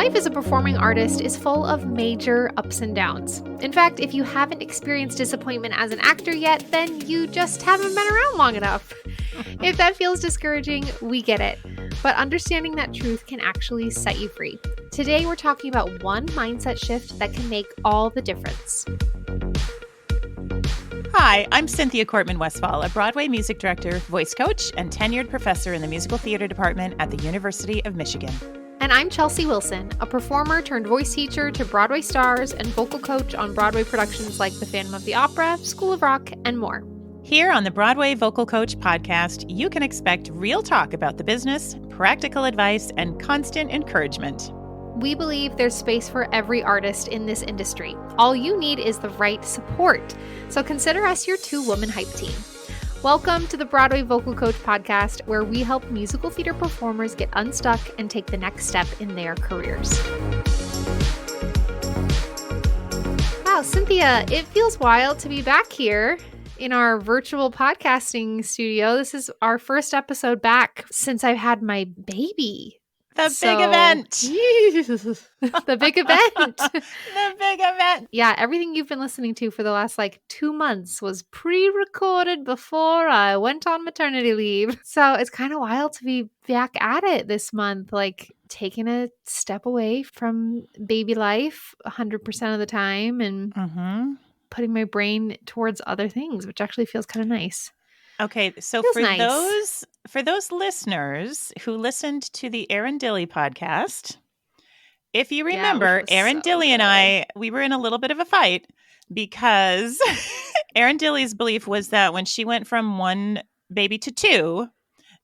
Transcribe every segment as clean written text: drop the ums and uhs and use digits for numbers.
Life as a performing artist is full of major ups and downs. In fact, if you haven't experienced disappointment as an actor yet, then you just haven't been around long enough. If that feels discouraging, we get it. But understanding that truth can actually set you free. Today, we're talking about one mindset shift that can make all the difference. Hi, I'm Cynthia Cortman-Westfall, a Broadway music director, voice coach, and tenured professor in the musical theater department at the University of Michigan. And I'm Chelsea Wilson, a performer turned voice teacher to Broadway stars and vocal coach on Broadway productions like The Phantom of the Opera, School of Rock, and more. Here on the Broadway Vocal Coach podcast, you can expect real talk about the business, practical advice, and constant encouragement. We believe there's space for every artist in this industry. All you need is the right support. So consider us your two-woman hype team. Welcome to the Broadway Vocal Coach podcast, where we help musical theater performers get unstuck and take the next step in their careers. Wow, Cynthia, it feels wild to be back here in our virtual podcasting studio. This is our first episode back since I've had my baby. Big event. The big event. The big event. Yeah, everything you've been listening to for the last 2 months was pre-recorded before I went on maternity leave. So it's kind of wild to be back at it this month, taking a step away from baby life 100% of the time and putting my brain towards other things, which actually feels kind of nice. Okay, so for those listeners who listened to the Erin Dilly podcast, if you remember, Erin Dilly and I, we were in a little bit of a fight because Erin Dilly's belief was that when she went from one baby to two,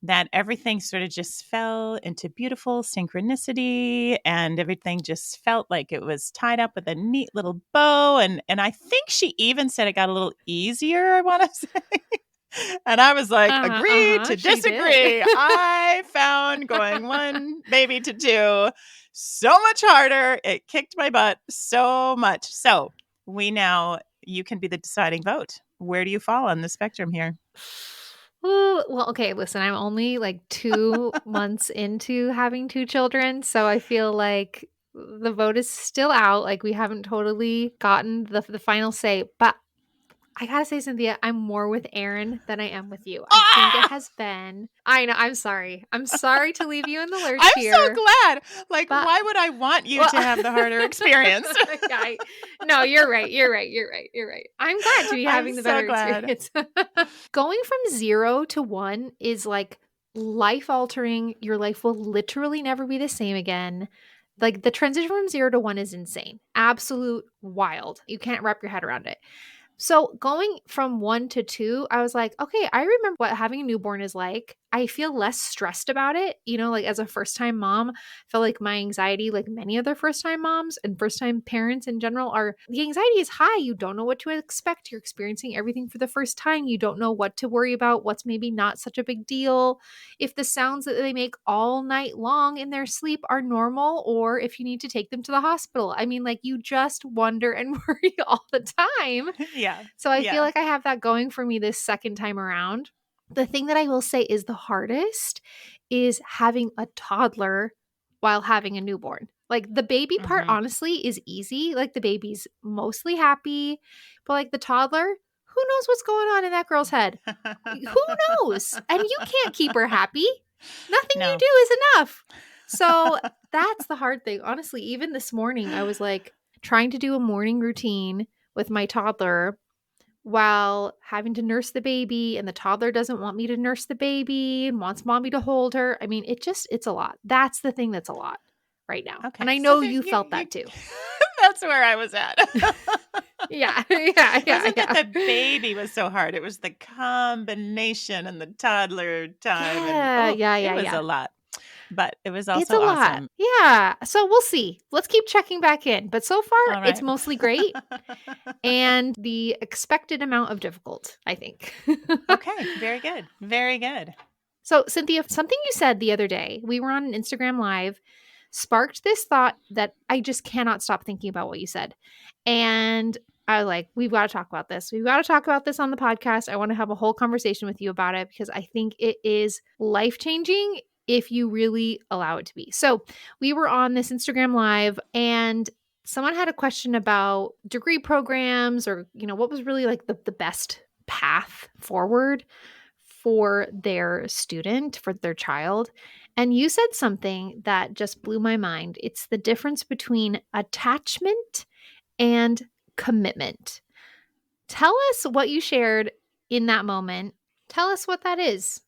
that everything sort of just fell into beautiful synchronicity and everything just felt like it was tied up with a neat little bow. And I think she even said it got a little easier, I want to say. And I was like, agree to disagree. I found going one baby to two so much harder. It kicked my butt so much. So you can be the deciding vote. Where do you fall on the spectrum here? Ooh, well, okay, listen, I'm only 2 months into having two children. So I feel like the vote is still out. We haven't totally gotten the final say. But I gotta say, Cynthia, I'm more with Erin than I am with you. I think it has been. I know. I'm sorry. I'm sorry to leave you in the lurch here. I'm so glad. Why would I want you to have the harder experience? No, you're right. You're right. I'm glad to be having the better experience. Going from 0 to 1 is life altering. Your life will literally never be the same again. The transition from 0 to 1 is insane. Absolute wild. You can't wrap your head around it. So going from 1 to 2, I was like, okay, I remember what having a newborn is like. I feel less stressed about it. As a first-time mom, I feel like my anxiety, like many other first-time moms and first-time parents in general, the anxiety is high. You don't know what to expect. You're experiencing everything for the first time. You don't know what to worry about, what's maybe not such a big deal. If the sounds that they make all night long in their sleep are normal, or if you need to take them to the hospital. You just wonder and worry all the time. Yeah. So I feel like I have that going for me this second time around. The thing that I will say is the hardest is having a toddler while having a newborn. The baby part, honestly, is easy. The baby's mostly happy. But the toddler, who knows what's going on in that girl's head? Who knows? And you can't keep her happy. Nothing you do is enough. So that's the hard thing. Honestly, even this morning, I was trying to do a morning routine with my toddler while having to nurse the baby, and the toddler doesn't want me to nurse the baby and wants mommy to hold her. It's a lot. That's the thing that's a lot right now. Okay. And I know you felt that too. That's where I was at. Yeah. Wasn't that the baby was so hard? It was the combination and the toddler time. It was a lot. But it was also awesome. Lot. Yeah. So we'll see. Let's keep checking back in. But so far, It's mostly great. And the expected amount of difficult, I think. Okay. Very good. Very good. So, Cynthia, something you said the other day, we were on an Instagram Live, sparked this thought that I just cannot stop thinking about what you said. And I was like, we've got to talk about this. We've got to talk about this on the podcast. I want to have a whole conversation with you about it because I think it is life-changing if you really allow it to be. So we were on this Instagram Live and someone had a question about degree programs or, what was really like the best path forward for their student, for their child. And you said something that just blew my mind. It's the difference between attachment and commitment. Tell us what you shared in that moment. Tell us what that is.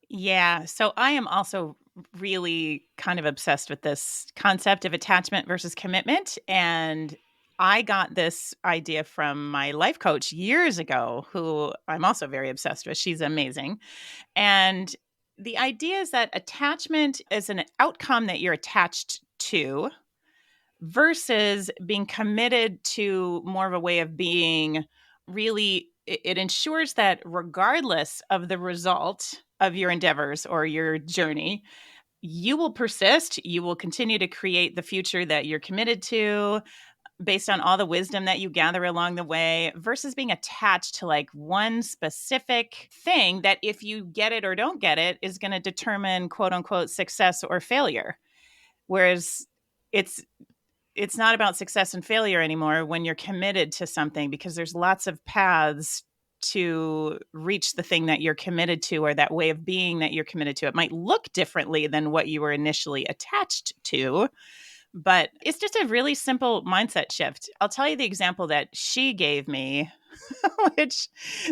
Yeah. So I am also really kind of obsessed with this concept of attachment versus commitment. And I got this idea from my life coach years ago, who I'm also very obsessed with. She's amazing. And the idea is that attachment is an outcome that you're attached to versus being committed to more of a way of being. Really, it ensures that regardless of the result of your endeavors or your journey, you will persist. You will continue to create the future that you're committed to based on all the wisdom that you gather along the way versus being attached to like one specific thing that if you get it or don't get it is going to determine quote unquote success or failure. Whereas it's not about success and failure anymore when you're committed to something, because there's lots of paths to reach the thing that you're committed to or that way of being that you're committed to. It might look differently than what you were initially attached to, but it's just a really simple mindset shift. I'll tell you the example that she gave me, which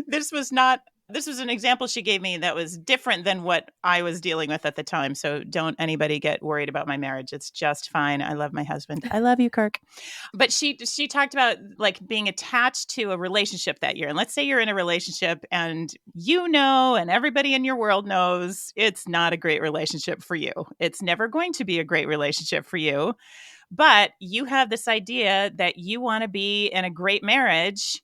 this was an example she gave me that was different than what I was dealing with at the time. So don't anybody get worried about my marriage. It's just fine. I love my husband. I love you, Kirk. But she talked about like being attached to a relationship that year. And let's say you're in a relationship and and everybody in your world knows it's not a great relationship for you. It's never going to be a great relationship for you. But you have this idea that you want to be in a great marriage.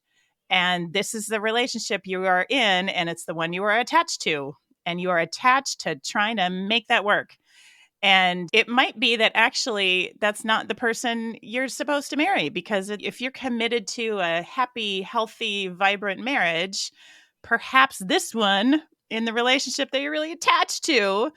And this is the relationship you are in, and it's the one you are attached to. And you are attached to trying to make that work. And it might be that actually that's not the person you're supposed to marry, because if you're committed to a happy, healthy, vibrant marriage, perhaps this one in the relationship that you're really attached to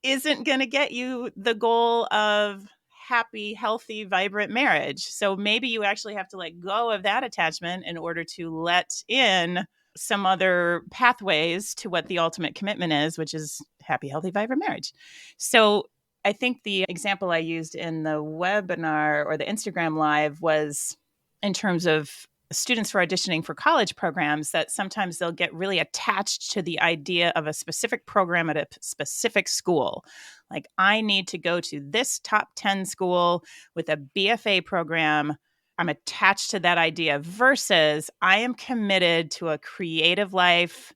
isn't going to get you the goal of happy, healthy, vibrant marriage. So maybe you actually have to let go of that attachment in order to let in some other pathways to what the ultimate commitment is, which is happy, healthy, vibrant marriage. So I think the example I used in the webinar or the Instagram Live was in terms of students who are auditioning for college programs, that sometimes they'll get really attached to the idea of a specific program at a specific school. Like, I need to go to this top 10 school with a BFA program. I'm attached to that idea versus I am committed to a creative life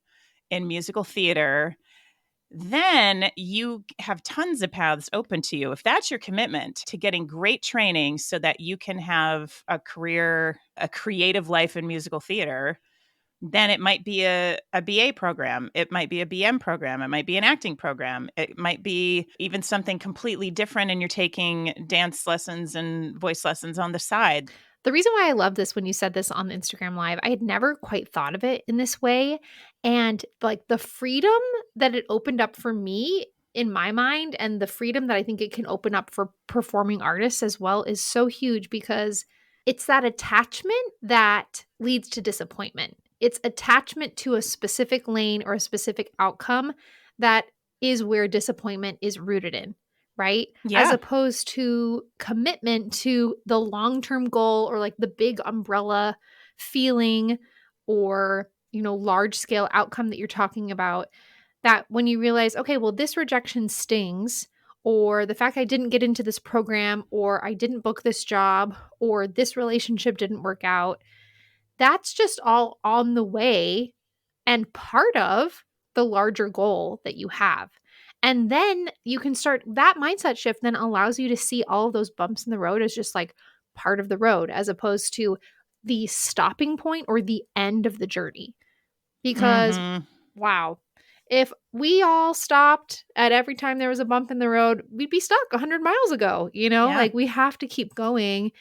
in musical theater. Then you have tons of paths open to you. If that's your commitment to getting great training so that you can have a career, a creative life in musical theater, then it might be a BA program. It might be a BM program. It might be an acting program. It might be even something completely different, and you're taking dance lessons and voice lessons on the side. The reason why I love this when you said this on the Instagram Live, I had never quite thought of it in this way. And like the freedom that it opened up for me in my mind, and the freedom that I think it can open up for performing artists as well, is so huge, because it's that attachment that leads to disappointment. It's attachment to a specific lane or a specific outcome that is where disappointment is rooted in. Right? Yeah. As opposed to commitment to the long-term goal or like the big umbrella feeling or, large scale outcome that you're talking about, that when you realize, okay, well, this rejection stings, or the fact I didn't get into this program, or I didn't book this job, or this relationship didn't work out, that's just all on the way and part of the larger goal that you have. And then you can start, that mindset shift then allows you to see all of those bumps in the road as just like part of the road, as opposed to the stopping point or the end of the journey. Because, wow, if we all stopped at every time there was a bump in the road, we'd be stuck 100 miles ago, Like, we have to keep going.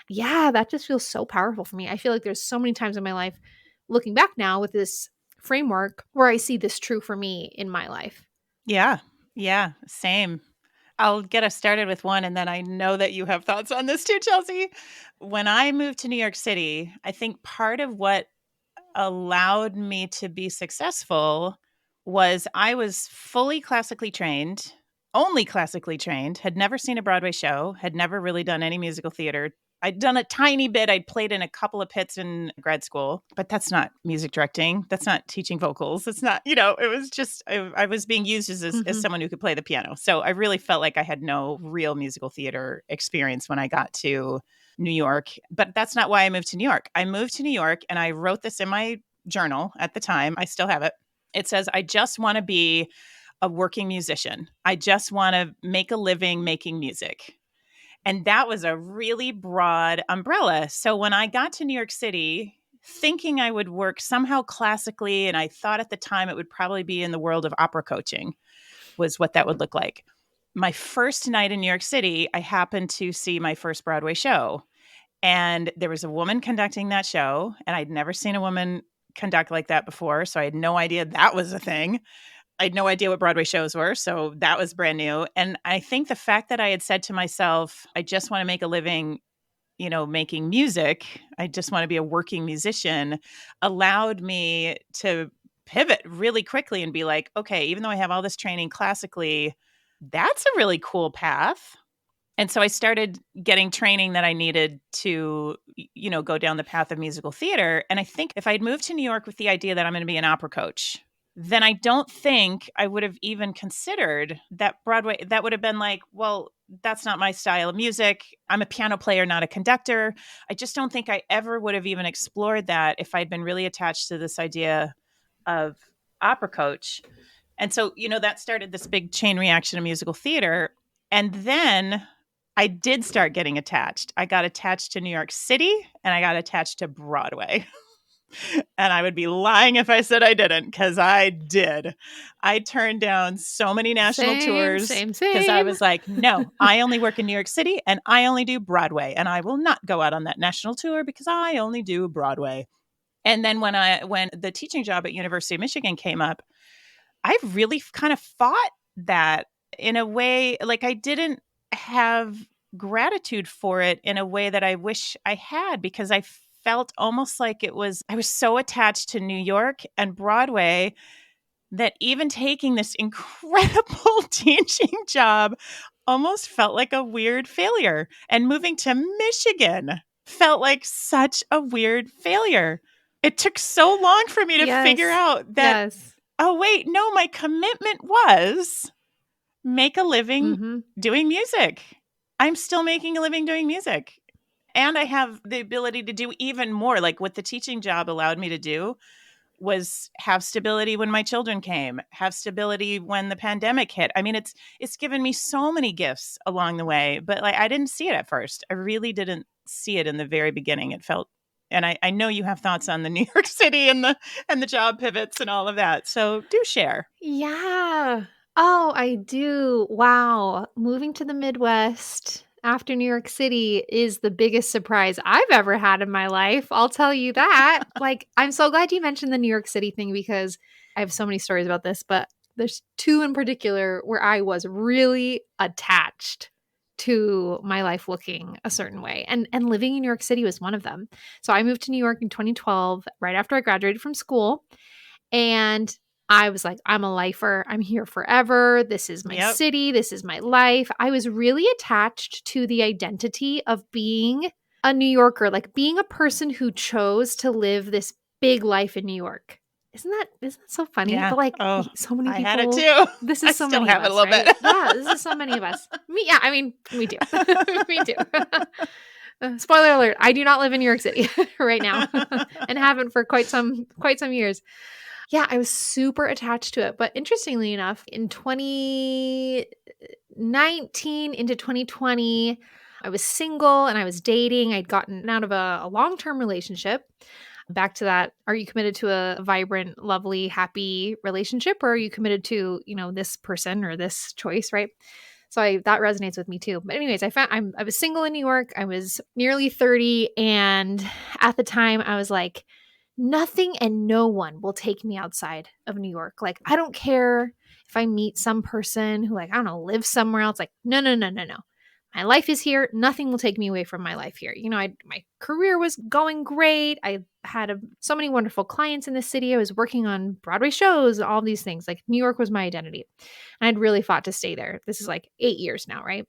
Yeah, that just feels so powerful for me. I feel like there's so many times in my life, looking back now with this framework, where I see this true for me in my life. Yeah. Yeah, same. I'll get us started with one, and then I know that you have thoughts on this too, Chelsea. When I moved to New York City, I think part of what allowed me to be successful was I was fully classically trained, only classically trained, had never seen a Broadway show, had never really done any musical theater. I'd done a tiny bit. I'd played in a couple of pits in grad school, but that's not music directing. That's not teaching vocals. It's not, it was just, I was being used as someone who could play the piano. So I really felt like I had no real musical theater experience when I got to New York. But that's not why I moved to New York. I moved to New York and I wrote this in my journal at the time. I still have it. It says, I just want to be a working musician. I just want to make a living making music. And that was a really broad umbrella. So when I got to New York City, thinking I would work somehow classically, and I thought at the time it would probably be in the world of opera coaching, was what that would look like. My first night in New York City, I happened to see my first Broadway show. And there was a woman conducting that show, and I'd never seen a woman conduct like that before. So I had no idea that was a thing. I had no idea what Broadway shows were. So that was brand new. And I think the fact that I had said to myself, I just want to make a living, making music, I just want to be a working musician, allowed me to pivot really quickly and be like, okay, even though I have all this training classically, that's a really cool path. And so I started getting training that I needed to, go down the path of musical theater. And I think if I'd moved to New York with the idea that I'm going to be an opera coach, then I don't think I would have even considered that Broadway. That would have been like, well, that's not my style of music. I'm a piano player, not a conductor. I just don't think I ever would have even explored that if I'd been really attached to this idea of opera coach. And so, that started this big chain reaction of musical theater. And then I did start getting attached. I got attached to New York City and I got attached to Broadway. And I would be lying if I said I didn't, because I did. I turned down so many national tours because I was like, no, I only work in New York City and I only do Broadway. And I will not go out on that national tour because I only do Broadway. And then when the teaching job at University of Michigan came up, I really kind of fought that in a way, like I didn't have gratitude for it in a way that I wish I had, because I felt almost like I was so attached to New York and Broadway that even taking this incredible teaching job almost felt like a weird failure. And moving to Michigan felt like such a weird failure. It took so long for me to figure out that, oh, wait, no, my commitment was make a living doing music. I'm still making a living doing music. And I have the ability to do even more. Like what the teaching job allowed me to do was have stability when my children came, have stability when the pandemic hit. I mean, it's given me so many gifts along the way, but like I didn't see it at first. I really didn't see it in the very beginning. It felt, and I know you have thoughts on the New York City and the job pivots and all of that. So do share. Yeah. Oh, I do. Wow. Moving to the Midwest after New York City is the biggest surprise I've ever had in my life. I'll tell you that. Like, I'm so glad you mentioned the New York City thing, because I have so many stories about this, but there's two in particular where I was really attached to my life looking a certain way. And living in New York City was one of them. So I moved to New York in 2012, right after I graduated from school. And I was like, I'm a lifer. I'm here forever. This is my city. This is my life. I was really attached to the identity of being a New Yorker, like being a person who chose to live this big life in New York. Isn't that so funny? Yeah. But like so many people. I had it too. This is so many of us, a little right? bit. Yeah, this is so many of us. I mean, we do. We do. Spoiler alert, I do not live in New York City right now and haven't for quite some years. Yeah, I was super attached to it. But interestingly enough, in 2019 into 2020, I was single and I was dating. I'd gotten out of a long-term relationship. Back to that, are you committed to a vibrant, lovely, happy relationship, or are you committed to, this person or this choice, right? So that resonates with me too. But anyways, I was single in New York. I was nearly 30. And at the time I was like, nothing and no one will take me outside of New York. Like, I don't care if I meet some person who like, I don't know, lives somewhere else, like, no. My life is here. Nothing will take me away from my life here. You know, my career was going great. I had so many wonderful clients in the city. I was working on Broadway shows, all these things. Like New York was my identity. And I'd really fought to stay there. This is like 8 years now, right?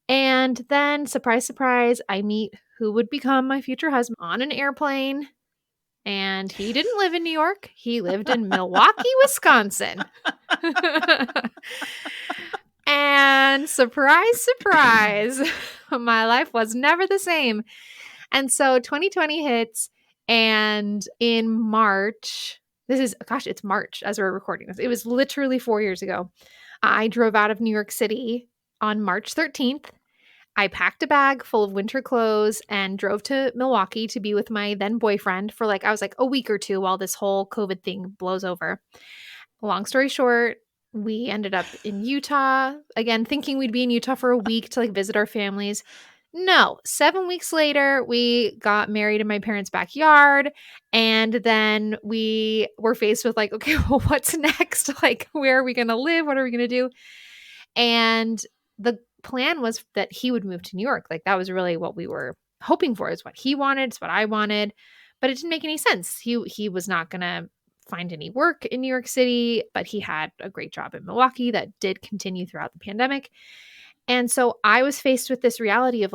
And then, surprise, surprise, I meet who would become my future husband on an airplane. And he didn't live in New York. He lived in Milwaukee, Wisconsin. And surprise, surprise, my life was never the same. And so 2020 hits, and in March, it's March as we're recording this. It was literally 4 years ago. I drove out of New York City on March 13th. I packed a bag full of winter clothes and drove to Milwaukee to be with my then boyfriend for I was like a week or two while this whole COVID thing blows over. Long story short, we ended up in Utah, again, thinking we'd be in Utah for a week to visit our families. No, 7 weeks later, we got married in my parents' backyard. And then we were faced with okay, well, what's next? Where are we going to live? What are we going to do? And the plan was that he would move to New York. That was really what we were hoping for. Is what he wanted. It's what I wanted. But it didn't make any sense. He was not going to find any work in New York City, but he had a great job in Milwaukee that did continue throughout the pandemic. And so I was faced with this reality of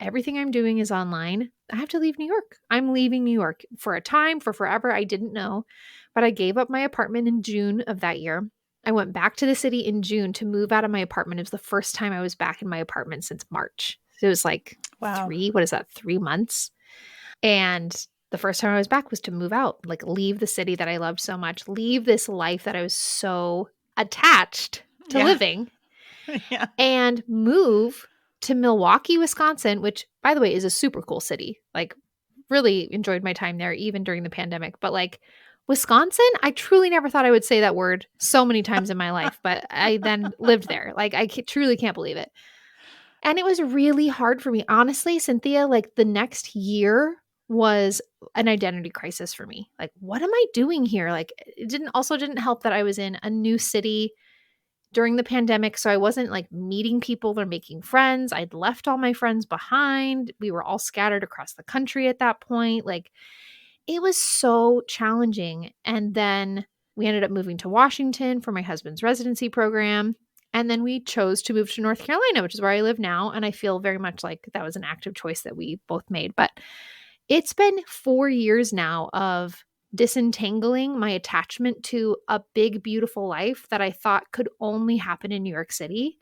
everything I'm doing is online. I have to leave New York. I'm leaving New York for a time, for forever. I didn't know, but I gave up my apartment in June of that year. I went back to the city in June to move out of my apartment. It was the first time I was back in my apartment since March. So it was wow. 3 months. And the first time I was back was to move out, leave the city that I loved so much, leave this life that I was so attached to living, and move to Milwaukee, Wisconsin, which, by the way, is a super cool city. Really enjoyed my time there, even during the pandemic. But Wisconsin, I truly never thought I would say that word so many times in my life, but I then lived there. I truly can't believe it. And it was really hard for me. Honestly, Cynthia, the next year was an identity crisis for me. What am I doing here? It didn't help that I was in a new city during the pandemic. So I wasn't meeting people or making friends. I'd left all my friends behind. We were all scattered across the country at that point. It was so challenging. And then we ended up moving to Washington for my husband's residency program. And then we chose to move to North Carolina, which is where I live now. And I feel very much like that was an active choice that we both made. But it's been 4 years now of disentangling my attachment to a big, beautiful life that I thought could only happen in New York City,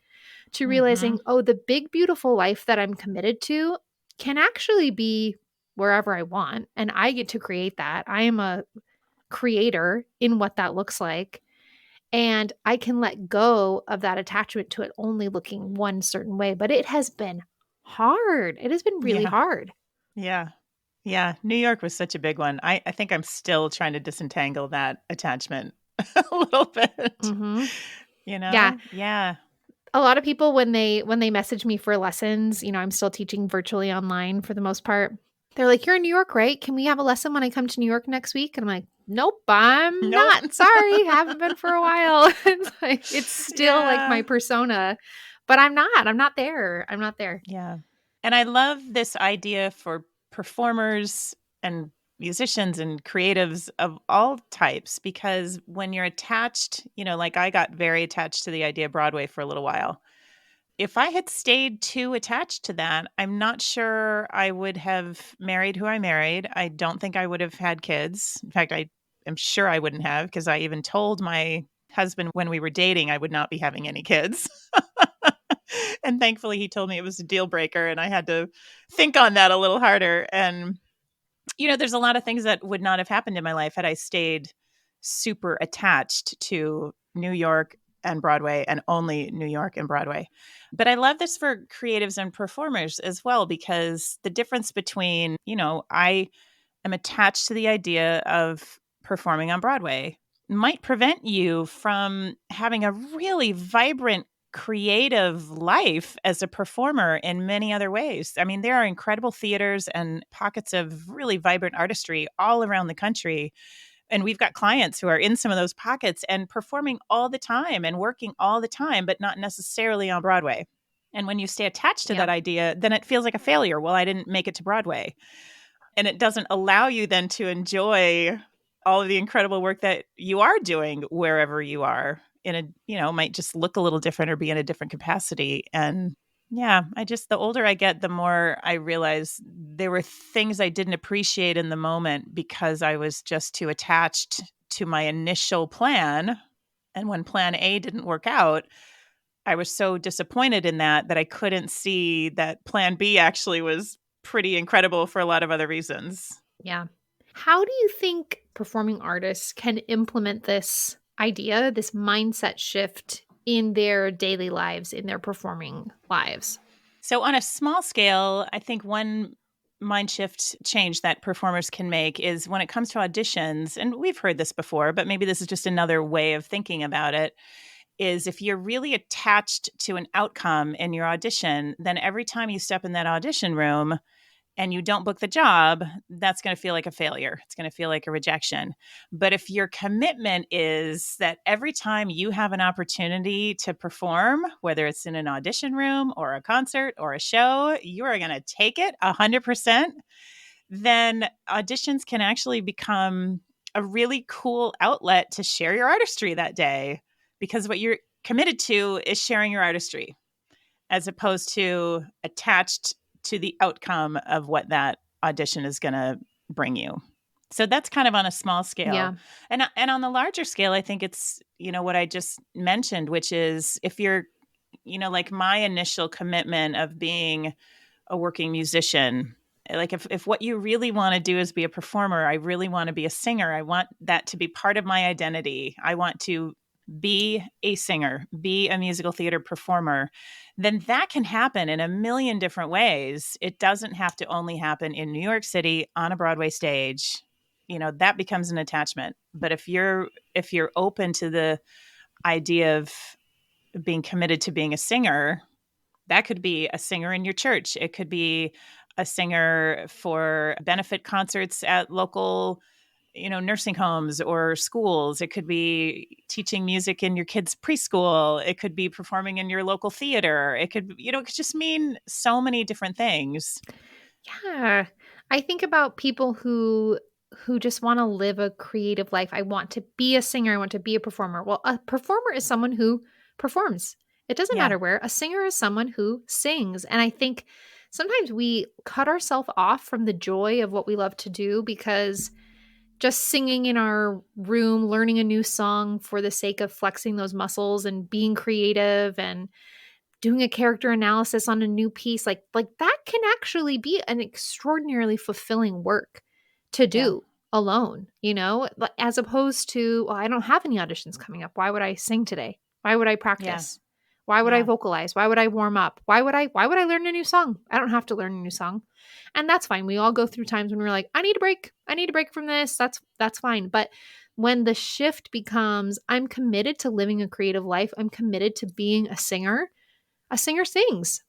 to realizing, the big, beautiful life that I'm committed to can actually be wherever I want. And I get to create that. I am a creator in what that looks like. And I can let go of that attachment to it only looking one certain way. But it has been hard. It has been really hard. Yeah. Yeah. New York was such a big one. I think I'm still trying to disentangle that attachment a little bit. Mm-hmm. You know? Yeah. Yeah. A lot of people, when they message me for lessons, I'm still teaching virtually online for the most part. They're like, you're in New York, right? Can we have a lesson when I come to New York next week? And I'm like, nope, I'm not. Sorry, haven't been for a while. It's still my persona, but I'm not there. I'm not there. Yeah. And I love this idea for performers and musicians and creatives of all types, because when you're attached, I got very attached to the idea of Broadway for a little while. If I had stayed too attached to that, I'm not sure I would have married who I married. I don't think I would have had kids. In fact, I am sure I wouldn't have, because I even told my husband when we were dating I would not be having any kids. And thankfully he told me it was a deal breaker, and I had to think on that a little harder. And, there's a lot of things that would not have happened in my life had I stayed super attached to New York and Broadway, and only New York and Broadway. But I love this for creatives and performers as well, because the difference between, I am attached to the idea of performing on Broadway might prevent you from having a really vibrant, creative life as a performer in many other ways. I mean, there are incredible theaters and pockets of really vibrant artistry all around the country. And we've got clients who are in some of those pockets and performing all the time and working all the time, but not necessarily on Broadway. And when you stay attached to that idea, then it feels like a failure. Well, I didn't make it to Broadway. And it doesn't allow you then to enjoy all of the incredible work that you are doing wherever you are in a, might just look a little different or be in a different capacity. And yeah, the older I get, the more I realize there were things I didn't appreciate in the moment because I was just too attached to my initial plan. And when plan A didn't work out, I was so disappointed in that I couldn't see that plan B actually was pretty incredible for a lot of other reasons. Yeah. How do you think performing artists can implement this idea, this mindset shift in their daily lives, in their performing lives? So on a small scale, I think one mind shift change that performers can make is when it comes to auditions, and we've heard this before, but maybe this is just another way of thinking about it, is if you're really attached to an outcome in your audition, then every time you step in that audition room and you don't book the job, that's going to feel like a failure. It's going to feel like a rejection. But if your commitment is that every time you have an opportunity to perform, whether it's in an audition room or a concert or a show, you are going to take it 100%, then auditions can actually become a really cool outlet to share your artistry that day, because what you're committed to is sharing your artistry as opposed to attached to the outcome of what that audition is going to bring you. So that's kind of on a small scale. Yeah. And on the larger scale, I think it's, what I just mentioned, which is if you're, like my initial commitment of being a working musician, like if what you really want to do is be a performer, I really want to be a singer. I want that to be part of my identity. I want to be a singer, be a musical theater performer, then that can happen in a million different ways. It doesn't have to only happen in New York City on a Broadway stage. That becomes an attachment. But if you're open to the idea of being committed to being a singer, that could be a singer in your church. It could be a singer for benefit concerts at local nursing homes or schools. It could be teaching music in your kids' preschool. It could be performing in your local theater. It could, it could just mean so many different things. Yeah. I think about people who just want to live a creative life. I want to be a singer. I want to be a performer. Well, a performer is someone who performs. It doesn't matter where. A singer is someone who sings. And I think sometimes we cut ourselves off from the joy of what we love to do because just singing in our room, learning a new song for the sake of flexing those muscles and being creative and doing a character analysis on a new piece, like that can actually be an extraordinarily fulfilling work to do alone, as opposed to, well, I don't have any auditions coming up. Why would I sing today? Why would I practice? Why would I vocalize? Why would I warm up? Why would I learn a new song? I don't have to learn a new song. And that's fine. We all go through times when we're like, I need a break. I need a break from this. That's fine. But when the shift becomes, I'm committed to living a creative life, I'm committed to being a singer sings.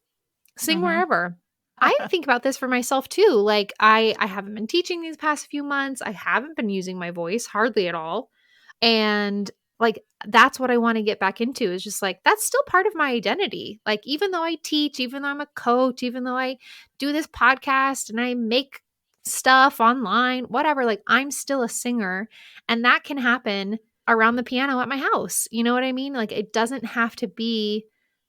Sing wherever. I think about this for myself too. Like I haven't been teaching these past few months. I haven't been using my voice hardly at all. And like, that's what I want to get back into, is just like, that's still part of my identity. Like, even though I teach, even though I'm a coach, even though I do this podcast and I make stuff online, whatever, like I'm still a singer, and that can happen around the piano at my house. You know what I mean? Like, it doesn't have to be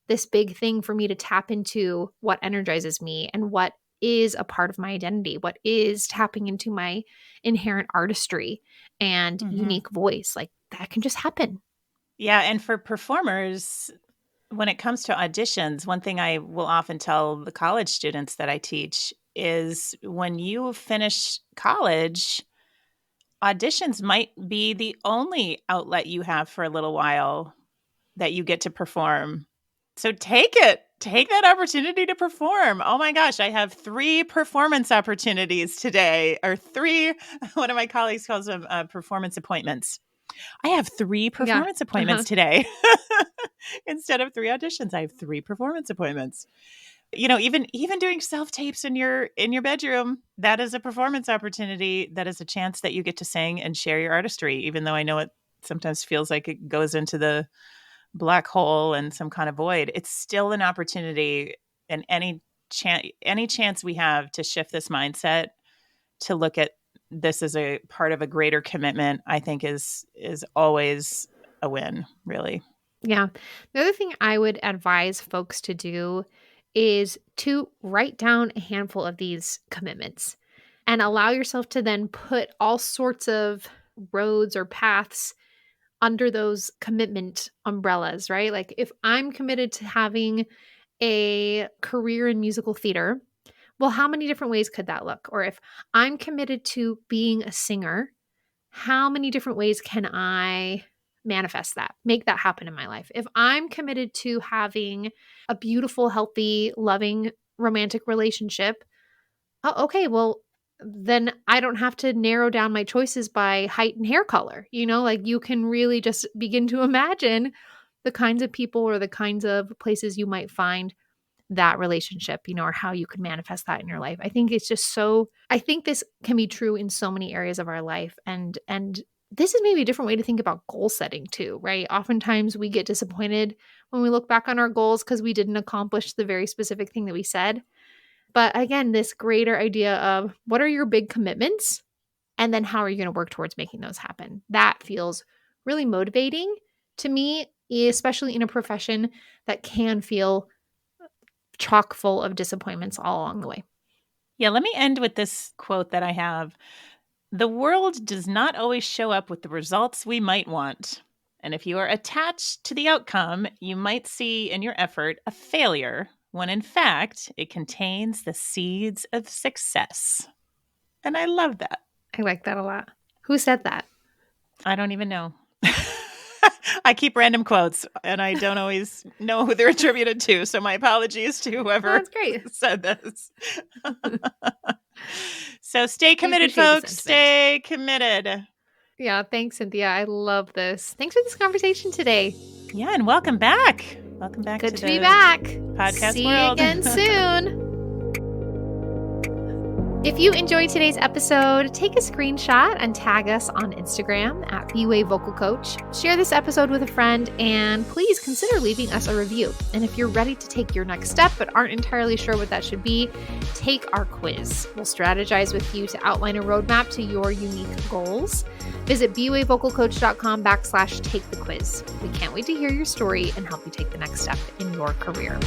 this big thing for me to tap into what energizes me and what is a part of my identity, what is tapping into my inherent artistry and unique voice. Like, that can just happen. Yeah. And for performers, when it comes to auditions, one thing I will often tell the college students that I teach is when you finish college, auditions might be the only outlet you have for a little while that you get to perform. So take it. Take that opportunity to perform. Oh my gosh, I have 3 performance opportunities today, or 3, one of my colleagues calls them performance appointments. I have 3 performance appointments today. Instead of 3 auditions, I have 3 performance appointments. even doing self-tapes in your bedroom, that is a performance opportunity. That is a chance that you get to sing and share your artistry, even though I know it sometimes feels like it goes into the black hole and some kind of void. It's still an opportunity, and any chance we have to shift this mindset to look at this as a part of a greater commitment, I think is always a win, really. Yeah. The other thing I would advise folks to do is to write down a handful of these commitments and allow yourself to then put all sorts of roads or paths under those commitment umbrellas, right? Like if I'm committed to having a career in musical theater, well, how many different ways could that look? Or if I'm committed to being a singer, how many different ways can I manifest that, make that happen in my life? If I'm committed to having a beautiful, healthy, loving, romantic relationship, okay, well, then I don't have to narrow down my choices by height and hair color. Like you can really just begin to imagine the kinds of people or the kinds of places you might find that relationship, or how you could manifest that in your life. I think it's just I think this can be true in so many areas of our life. And this is maybe a different way to think about goal setting too, right? Oftentimes we get disappointed when we look back on our goals because we didn't accomplish the very specific thing that we said. But again, this greater idea of what are your big commitments? And then how are you going to work towards making those happen? That feels really motivating to me, especially in a profession that can feel chock full of disappointments all along the way. Yeah, let me end with this quote that I have. The world does not always show up with the results we might want. And if you are attached to the outcome, you might see in your effort a failure, when in fact, it contains the seeds of success. And I love that. I like that a lot. Who said that? I don't even know. I keep random quotes, and I don't always know who they're attributed to. So my apologies to whoever said this. So stay committed, folks. Stay committed. Yeah, thanks, Cynthia. I love this. Thanks for this conversation today. Yeah, and welcome back. Welcome back. Good to be back. Podcast See world. you again soon. If you enjoyed today's episode, take a screenshot and tag us on Instagram at BWay Vocal Coach. Share this episode with a friend, and please consider leaving us a review. And if you're ready to take your next step but aren't entirely sure what that should be, take our quiz. We'll strategize with you to outline a roadmap to your unique goals. Visit bwayvocalcoach.com/take the quiz. We can't wait to hear your story and help you take the next step in your career.